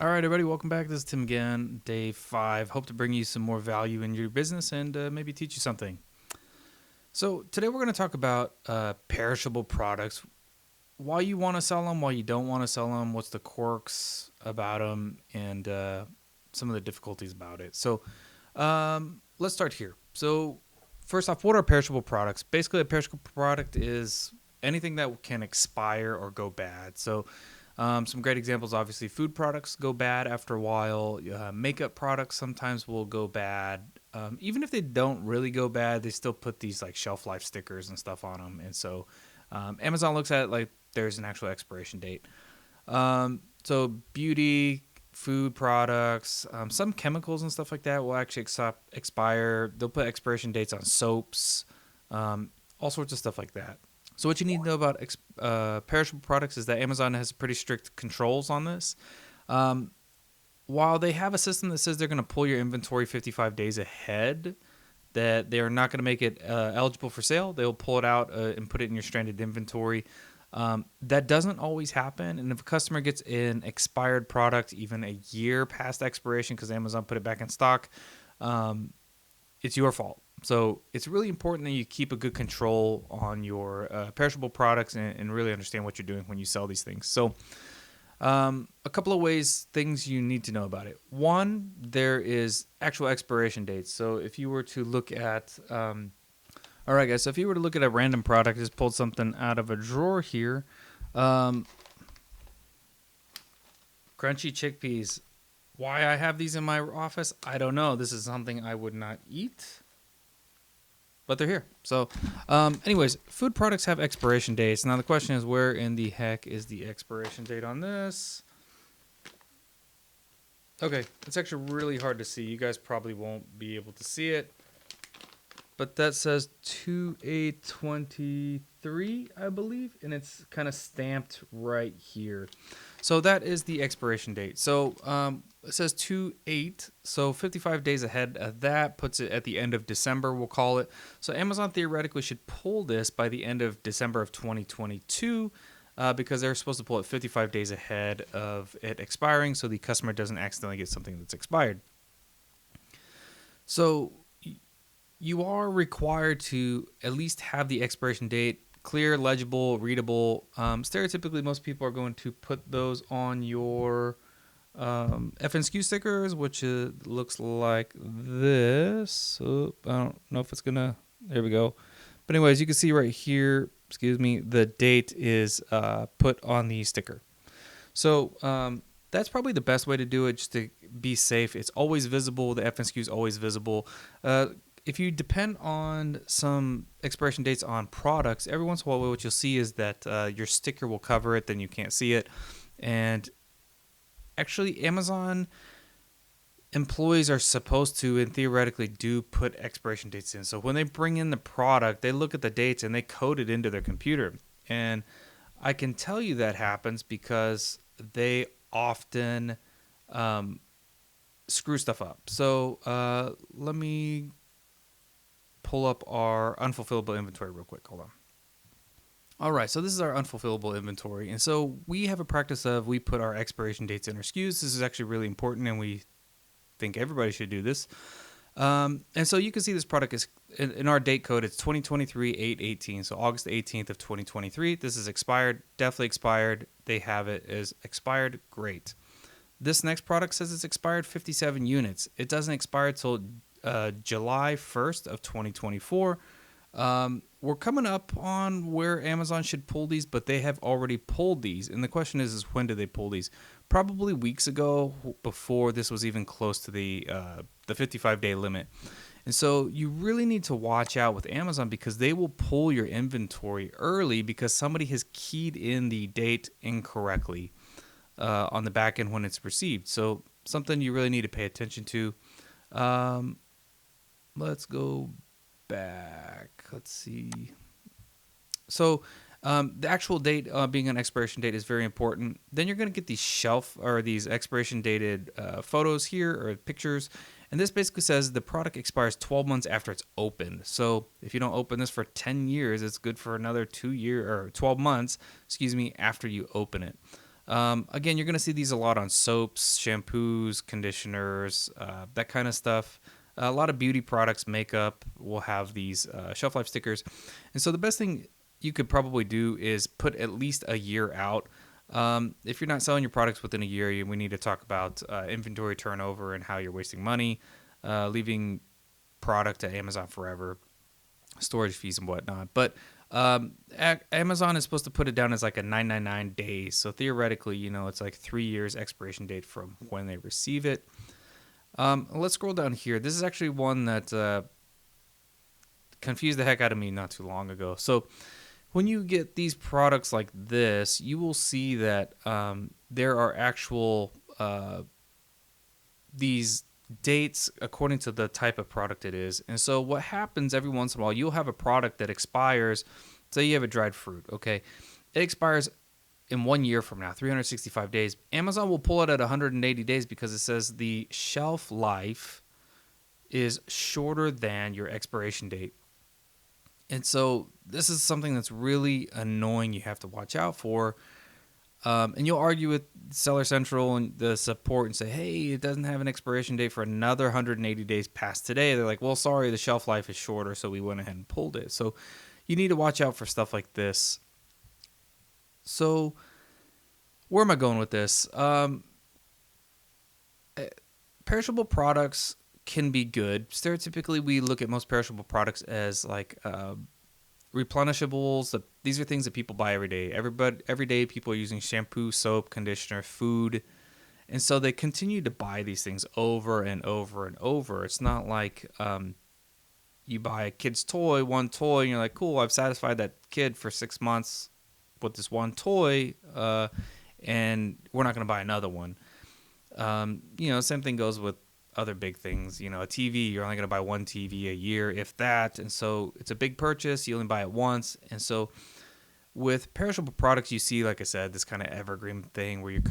All right, everybody, welcome back. This is Tim again, day 5. Hope to bring you some more value in your business and maybe teach you something. So, today we're going to talk about perishable products, why you want to sell them, why you don't want to sell them, what's the quirks about them, and some of the difficulties about it. So, let's start here. So, first off, what are perishable products? Basically, a perishable product is anything that can expire or go bad. So, some great examples, obviously, food products go bad after a while. Makeup products sometimes will go bad. Even if they don't really go bad, they still put these like shelf life stickers and stuff on them. And so Amazon looks at it like there's an actual expiration date. So beauty, food products, some chemicals and stuff like that will actually expire. They'll put expiration dates on soaps, all sorts of stuff like that. So what you need to know about perishable products is that Amazon has pretty strict controls on this. Um, while they have a system that says they're going to pull your inventory 55 days ahead, that they are not going to make it eligible for sale. They'll pull it out and put it in your stranded inventory. That doesn't always happen. And if a customer gets an expired product even a year past expiration because Amazon put it back in stock, it's your fault. So it's really important that you keep a good control on your perishable products and really understand what you're doing when you sell these things. So a couple of things you need to know about it. One, there is actual expiration dates. So if you were to look at, all right, guys, so if you were to look at a random product, just pulled something out of a drawer here. Crunchy chickpeas. Why I have these in my office, I don't know. This is something I would not eat, but they're here. So, anyways, food products have expiration dates. Now the question is, where in the heck is the expiration date on this? Okay, it's actually really hard to see. You guys probably won't be able to see it, but that says 2/8/23, I believe, and it's kind of stamped right here. So that is the expiration date. So it says 2/8, so 55 days ahead of that puts it at the end of December, we'll call it. So Amazon theoretically should pull this by the end of December of 2022 because they're supposed to pull it 55 days ahead of it expiring so the customer doesn't accidentally get something that's expired. So you are required to at least have the expiration date clear, legible, readable. Stereotypically, most people are going to put those on your FNSKU stickers, which looks like this. Oh, I don't know if it's gonna. There we go. But anyways, you can see right here. Excuse me. The date is put on the sticker. So that's probably the best way to do it, just to be safe. It's always visible. The FNSKU is always visible. If you depend on some expiration dates on products, every once in a while what you'll see is that your sticker will cover it, then you can't see it. And actually, Amazon employees are supposed to and theoretically do put expiration dates in. So when they bring in the product, they look at the dates and they code it into their computer. And I can tell you that happens because they often screw stuff up. So let me pull up our unfulfillable inventory real quick. Hold on. All right, so this is our unfulfillable inventory. And so we have a practice of we put our expiration dates in our SKUs. This is actually really important, and we think everybody should do this. And so you can see this product is in our date code. It's 2023-8/18, so August 18th of 2023. This is expired, definitely expired. They have it as expired. Great. This next product says it's expired 57 units. It doesn't expire until July 1st of 2024. We're coming up on where Amazon should pull these, but they have already pulled these. And the question is when did they pull these? Probably weeks ago, before this was even close to the 55-day limit. And so you really need to watch out with Amazon because they will pull your inventory early because somebody has keyed in the date incorrectly on the back end when it's received. So something you really need to pay attention to. Let's go back. Let's see. So the actual date being an expiration date is very important. Then you're going to get these shelf or these expiration dated photos here or pictures. And this basically says the product expires 12 months after it's opened. So if you don't open this for 10 years, it's good for another 12 months, after you open it. Again, you're going to see these a lot on soaps, shampoos, conditioners, that kind of stuff. A lot of beauty products, makeup will have these shelf life stickers. And so the best thing you could probably do is put at least a year out. If you're not selling your products within a year, we need to talk about inventory turnover and how you're wasting money, leaving product at Amazon forever, storage fees and whatnot. But Amazon is supposed to put it down as like a 999 days. So theoretically, it's like 3 years expiration date from when they receive it. Let's scroll down here. This is actually one that confused the heck out of me not too long ago. So when you get these products like this, you will see that there are actual these dates according to the type of product it is. And so what happens every once in a while, you'll have a product that expires. Say you have a dried fruit, okay? It expires in 1 year from now, 365 days. Amazon will pull it at 180 days because it says the shelf life is shorter than your expiration date. And so this is something that's really annoying you have to watch out for. And you'll argue with Seller Central and the support and say, hey, it doesn't have an expiration date for another 180 days past today. They're like, well, sorry, the shelf life is shorter, so we went ahead and pulled it. So you need to watch out for stuff like this. So where am I going with this? Perishable products can be good. Stereotypically, we look at most perishable products as like replenishables. These are things that people buy every day. Every day people are using shampoo, soap, conditioner, food. And so they continue to buy these things over and over and over. It's not like you buy a kid's toy, one toy, and you're like, cool, I've satisfied that kid for 6 months with this one toy, and we're not going to buy another one. Same thing goes with other big things. A TV, you're only going to buy one TV a year, if that. And so it's a big purchase. You only buy it once. And so with perishable products, you see, like I said, this kind of evergreen thing where you're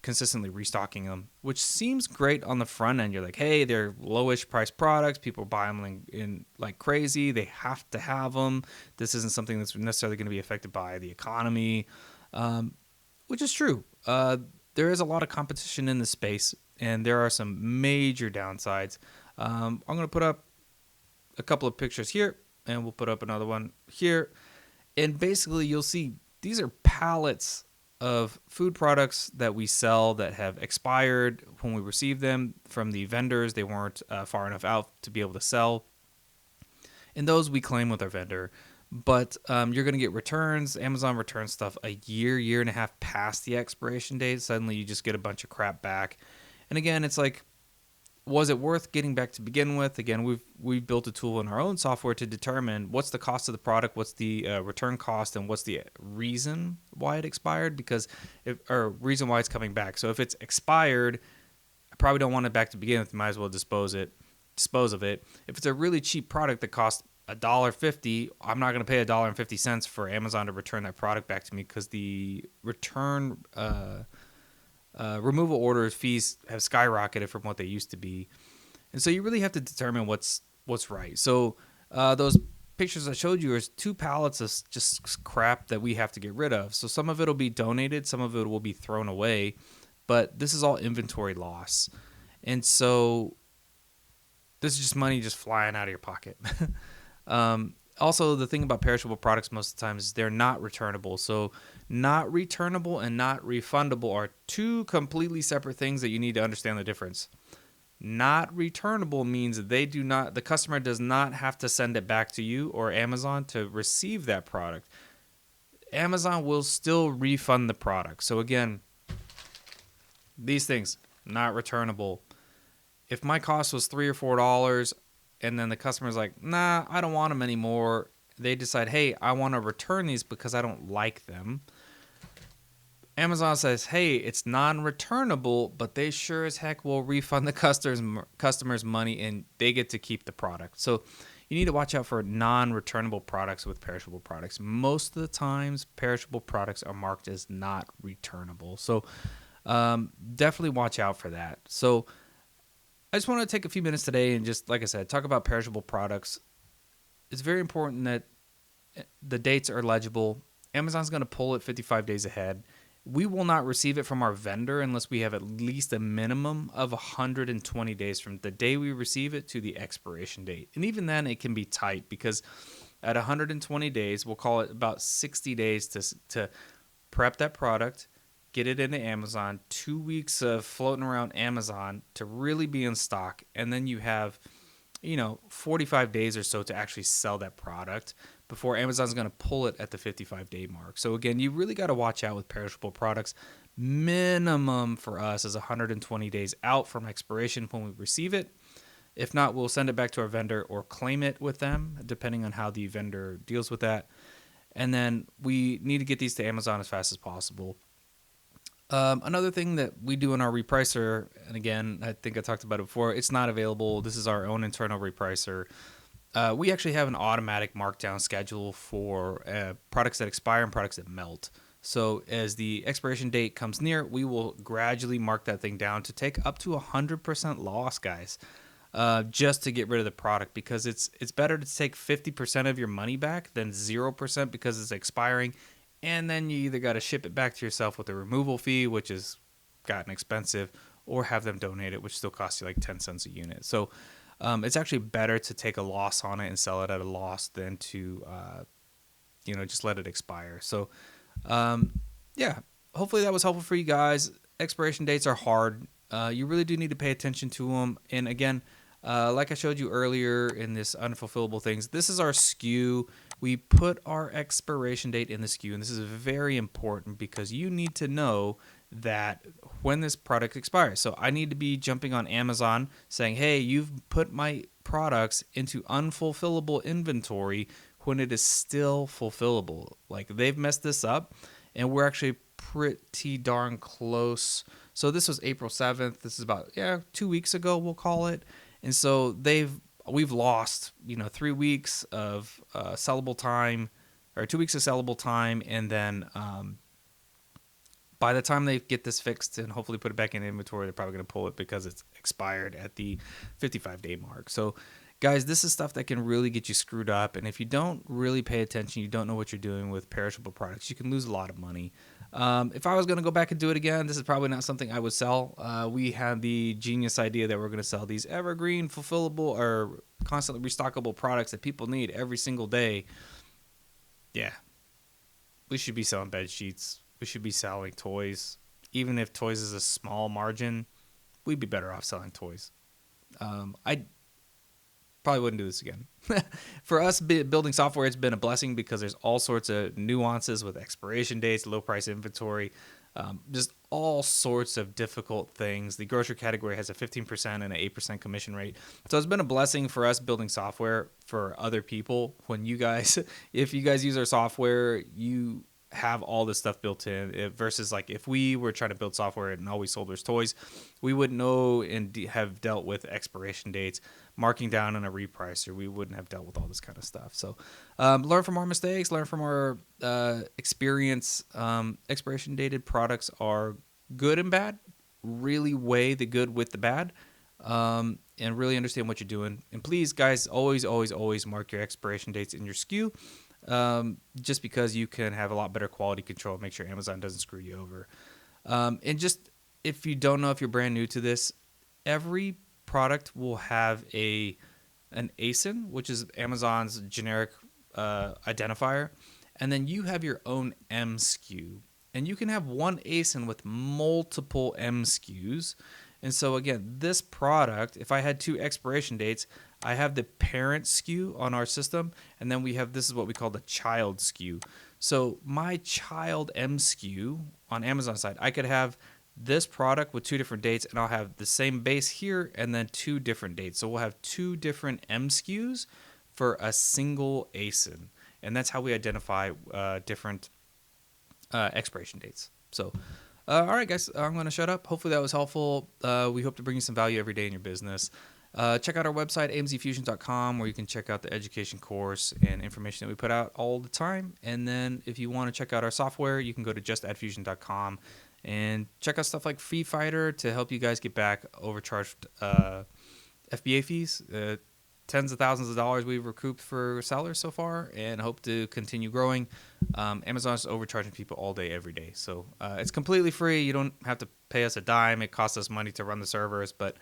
consistently restocking them, which seems great on the front end. You're like, hey, they're lowish price products. People buy them in like crazy. They have to have them. This isn't something that's necessarily going to be affected by the economy, which is true. There is a lot of competition in the space, and there are some major downsides. I'm going to put up a couple of pictures here, and we'll put up another one here. And basically, you'll see these are pallets of food products that we sell that have expired when we receive them from the vendors. They weren't far enough out to be able to sell. And those we claim with our vendor. But you're going to get returns. Amazon returns stuff a year and a half past the expiration date. Suddenly you just get a bunch of crap back. And again, it's like, was it worth getting back to begin with? Again, we've built a tool in our own software to determine what's the cost of the product, what's the return cost, and what's the reason why it expired, or reason why it's coming back. So if it's expired, I probably don't want it back to begin with. You might as well dispose of it. If it's a really cheap product that costs $1.50, I'm not going to pay $1.50 for Amazon to return that product back to me, because the return removal orders fees have skyrocketed from what they used to be. And so you really have to determine what's right. So those pictures I showed you is 2 pallets of just crap that we have to get rid of. So some of it will be donated, some of it will be thrown away, but this is all inventory loss. And so this is just money just flying out of your pocket. Also, the thing about perishable products most of the time is they're not returnable. So not returnable and not refundable are 2 completely separate things that you need to understand the difference. Not returnable means the customer does not have to send it back to you or Amazon to receive that product. Amazon will still refund the product. So again, these things, not returnable. If my cost was $3 or $4, and then the customer's like, nah, I don't want them anymore. They decide, hey, I want to return these because I don't like them. Amazon says, hey, it's non-returnable, but they sure as heck will refund the customer's money, and they get to keep the product. So you need to watch out for non-returnable products with perishable products. Most of the times, perishable products are marked as not returnable. So definitely watch out for that. So I just want to take a few minutes today and just, like I said, talk about perishable products. It's very important that the dates are legible. Amazon's going to pull it 55 days ahead. we will not receive it from our vendor unless we have at least a minimum of 120 days from the day we receive it to the expiration date. And even then, it can be tight because at 120 days, we'll call it about 60 days to prep that product, get it into Amazon, 2 weeks of floating around Amazon to really be in stock. And then you have 45 days or so to actually sell that product before Amazon's going to pull it at the 55-day mark. So again, you really got to watch out with perishable products. Minimum for us is 120 days out from expiration when we receive it. If not, we'll send it back to our vendor or claim it with them, depending on how the vendor deals with that. And then we need to get these to Amazon as fast as possible. Another thing that we do in our repricer, and again, I think I talked about it before, it's not available. This is our own internal repricer. We actually have an automatic markdown schedule for products that expire and products that melt. So as the expiration date comes near, we will gradually mark that thing down to take up to 100% loss, guys, just to get rid of the product, because it's better to take 50% of your money back than 0% because it's expiring. And then you either got to ship it back to yourself with a removal fee, which has gotten expensive, or have them donate it, which still costs you like 10 cents a unit. So it's actually better to take a loss on it and sell it at a loss than to, just let it expire. So, yeah, hopefully that was helpful for you guys. Expiration dates are hard. You really do need to pay attention to them. And again, like I showed you earlier in this unfulfillable things, this is our SKU. We put our expiration date in the SKU, and this is very important because you need to know that when this product expires. So I need to be jumping on Amazon saying, hey, you've put my products into unfulfillable inventory when it is still fulfillable. Like, they've messed this up, and we're actually pretty darn close. So this was April 7th. This is about 2 weeks ago, we'll call it. And so we've lost 3 weeks of sellable time, or 2 weeks of sellable time, and then by the time they get this fixed and hopefully put it back in inventory, they're probably going to pull it because it's expired at the 55-day mark. So guys, this is stuff that can really get you screwed up, and if you don't really pay attention, you don't know what you're doing with perishable products, you can lose a lot of money. If I was going to go back and do it again, this is probably not something I would sell. We had the genius idea that we're going to sell these evergreen, fulfillable, or constantly restockable products that people need every single day. Yeah, we should be selling bed sheets. We should be selling toys. Even if toys is a small margin, we'd be better off selling toys. I probably wouldn't do this again. For us, building software, it's been a blessing because there's all sorts of nuances with expiration dates, low price inventory, just all sorts of difficult things. The grocery category has a 15% and an 8% commission rate. So it's been a blessing for us building software for other people. When you guys, if you guys use our software, you have all this stuff built in, versus like if we were trying to build software and all we sold was toys, we wouldn't know and have dealt with expiration dates, marking down on a repricer. We wouldn't have dealt with all this kind of stuff. So learn from our mistakes, learn from our experience. Expiration dated products are good and bad. Really weigh the good with the bad, and really understand what you're doing. And please, guys, always mark your expiration dates in your SKU. Just because you can have a lot better quality control, make sure Amazon doesn't screw you over. And just, if you don't know, if you're brand new to this, every product will have an ASIN, which is Amazon's generic identifier, and then you have your own M SKU, and you can have one ASIN with multiple M SKUs. And so again, this product, if I had 2 expiration dates, I have the parent SKU on our system, and then we have, this is what we call the child SKU. So my child M SKU on Amazon side, I could have this product with 2 different dates, and I'll have the same base here and then 2 different dates. So we'll have 2 different M SKUs for a single ASIN, and that's how we identify different expiration dates. So all right, guys, I'm going to shut up. Hopefully that was helpful. We hope to bring you some value every day in your business. Check out our website, amzfusion.com, where you can check out the education course and information that we put out all the time. And then if you want to check out our software, you can go to justaddfusion.com and check out stuff like Fee Fighter to help you guys get back overcharged FBA fees. tens of thousands of dollars we've recouped for sellers so far, and hope to continue growing. Amazon's overcharging people all day, every day. So it's completely free. You don't have to pay us a dime. It costs us money to run the servers, but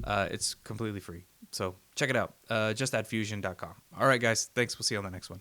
it's completely free. So check it out. Just at fusion.com. All right, guys. Thanks. We'll see you on the next one.